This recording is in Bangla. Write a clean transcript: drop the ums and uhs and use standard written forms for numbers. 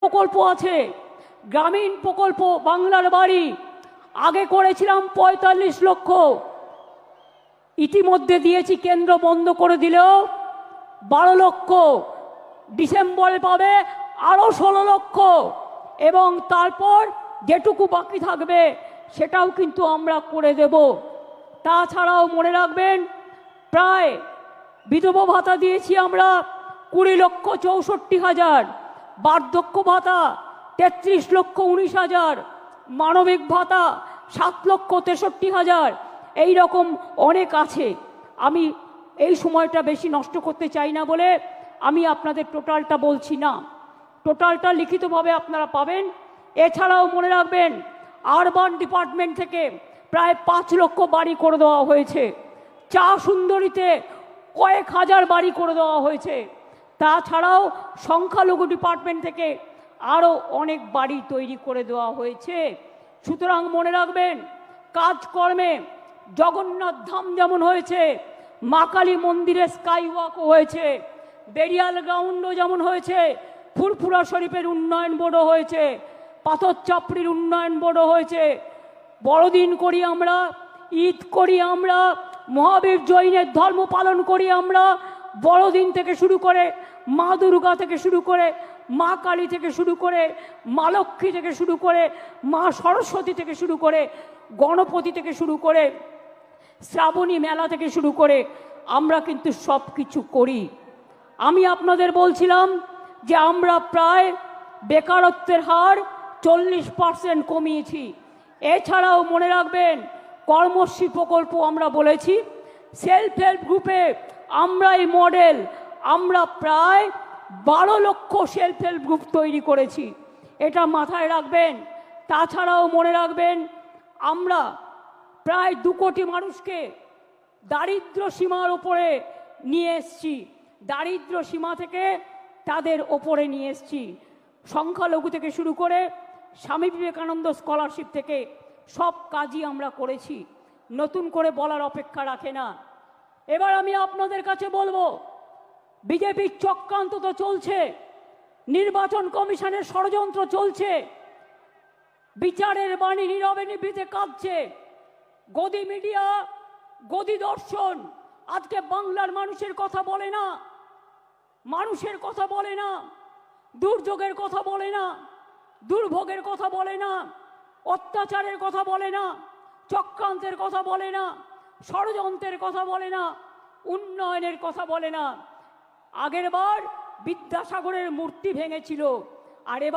প্রকল্প আছে, গ্রামীণ প্রকল্প বাংলার বাড়ি আগে করেছিলাম ৪৫ লক্ষ, ইতিমধ্যে দিয়েছি, কেন্দ্র বন্ধ করে দিলেও ১২ লক্ষ, ডিসেম্বরে পাবে আরও ১৬ লক্ষ, এবং তারপর যেটুকু বাকি থাকবে সেটাও কিন্তু আমরা করে দেব। তাছাড়াও মনে রাখবেন, প্রায় বিধবা ভাতা দিয়েছি আমরা ২০,৬৪,০০০, বার্ধক্য ভাতা ৩৩,১৯,০০০, মানবিক ভাতা ৭,৬৩,০০০, এই রকম অনেক আছে। আমি এই সময়টা বেশি নষ্ট করতে চাই না বলে আমি আপনাদের টোটালটা বলছি না, টোটালটা লিখিতভাবে আপনারা পাবেন। এছাড়াও মনে রাখবেন, আরবান ডিপার্টমেন্ট থেকে প্রায় ৫ লক্ষ বাড়ি করে দেওয়া হয়েছে, চা সুন্দরীতে কয়েক হাজার বাড়ি করে দেওয়া হয়েছে, তাছাড়াও সংখ্যালঘু ডিপার্টমেন্ট থেকে আরও অনেক বাড়ি তৈরি করে দেওয়া হয়েছে। সুতরাং মনে রাখবেন, কাজকর্মে জগন্নাথ ধাম যেমন হয়েছে, মা কালী মন্দিরে স্কাই ওয়াকও হয়েছে, বেরিয়াল গ্রাউন্ডও যেমন হয়েছে, ফুরফুরা শরীফের উন্নয়ন বোর্ডও হয়েছে, পাথর চাপড়ির উন্নয়ন বোর্ডও হয়েছে। বড়দিন করি আমরা, ঈদ করি আমরা, মহাবীর জৈনের ধর্ম পালন করি আমরা, বড়দিন থেকে শুরু করে মা দুর্গা থেকে শুরু করে মা কালী থেকে শুরু করে মা লক্ষ্মী থেকে শুরু করে মা সরস্বতী থেকে শুরু করে গণপতি থেকে শুরু করে শ্রাবণী মেলা থেকে শুরু করে আমরা কিন্তু সব কিছু করি। আমি আপনাদের বলছিলাম যে আমরা প্রায় বেকারত্বের হার 40% কমিয়েছি। এছাড়াও মনে রাখবেন, কর্মশ্রী প্রকল্প আমরা বলেছি, সেলফ হেল্প গ্রুপে আমরা এই মডেল, আমরা প্রায় 12 লক্ষ সেলফ হেল্প গ্রুপ তৈরি করেছি, এটা মাথায় রাখবেন। তাছাড়াও মনে রাখবেন, আমরা প্রায় 2 কোটি মানুষকে দারিদ্র সীমার ওপরে নিয়ে এসছি, দারিদ্র সীমা থেকে তাদের ওপরে নিয়ে এসছি। সংখ্যালঘু থেকে শুরু করে স্বামী বিবেকানন্দ স্কলারশিপ থেকে সব কাজই আমরা করেছি, নতুন করে বলার অপেক্ষা রাখে না। এবার আমি আপনাদের কাছে বলবো, বিজেপির চক্রান্ত তো চলছে, নির্বাচন কমিশনের ষড়যন্ত্র চলছে, বিচারের বাণী নীরবে নিভৃতে কাঁদছে, গদি মিডিয়া, গদি দর্শন আজকে বাংলার মানুষের কথা বলে না, মানুষের কথা বলে না, দুর্যোগের কথা বলে না, দুর্ভোগের কথা বলে না, অত্যাচারের কথা বলে না, চক্রান্তের কথা বলে না, ষড়যন্ত্রের কথা বলে না, উন্নয়নের কথা বলে না। আগের বার বিদ্যাসাগরের মূর্তি ভেঙেছিল, আর এবার